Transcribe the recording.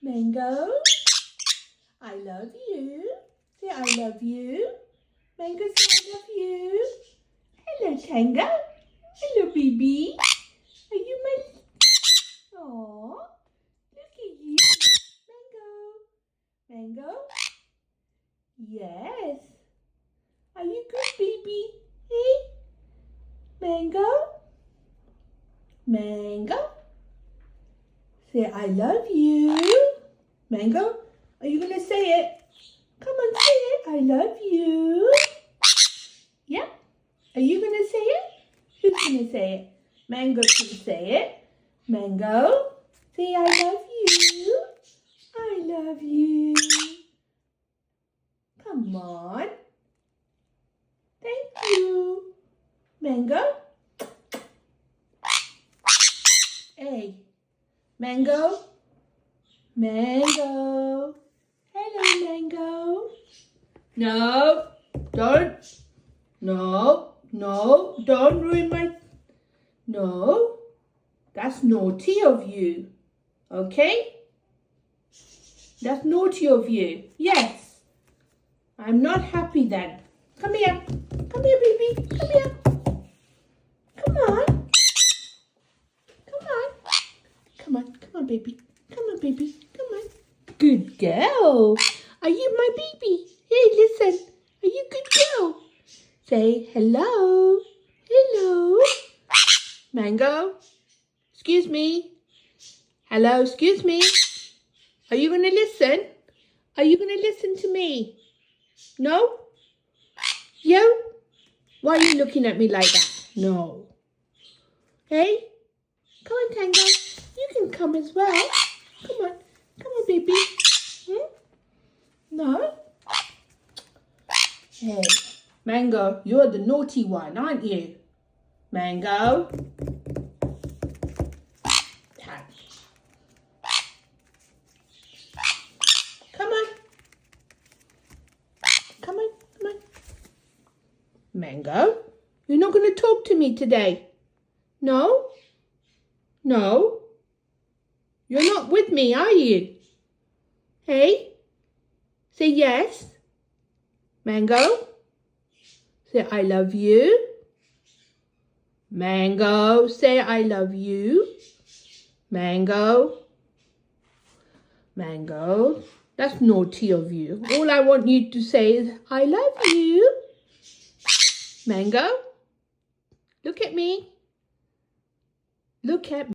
Mango, I love you. Say I love you. Mango, say I love you. Hello, Tango. Hello, baby. Are you my... Aww. Look at you. Mango. Mango? Yes. Are you good, baby? Hey? Mango? Mango? Say, I love you. Mango, are you going to say it? Come on, say it. I love you. Yeah? Are you going to say it? Who's going to say it? Mango can say it. Mango, say, I love you. I love you. Come on. Thank you. Mango? Hey. Mango? Mango? Hello, Mango. No, don't. No, don't ruin my... No, that's naughty of you. Okay? That's naughty of you. Yes. I'm not happy then. Come here. Come here, baby. Come here. Come on. Come on. Come on. Come on, baby. Come on, baby. Come on. Good girl. Are you my baby? Hey, listen. Are you good girl? Say hello. Hello. Mango. Excuse me. Hello, excuse me. Are you going to listen? Are you going to listen to me? No? You? Why are you looking at me like that? No. Hey? Come on, Tango. You can come as well. Come on. Come on, baby. No? Hey. Mango, you're the naughty one, aren't you? Mango. Come on. Come on. Come on. Mango, you're not going to talk to me today. No? No? You're not with me, are you? Hey? Say yes. Mango? Say I love you. Mango, say I love you. Mango. Mango, that's naughty of you. All I want you to say is I love you. Mango, look at me. Look at me.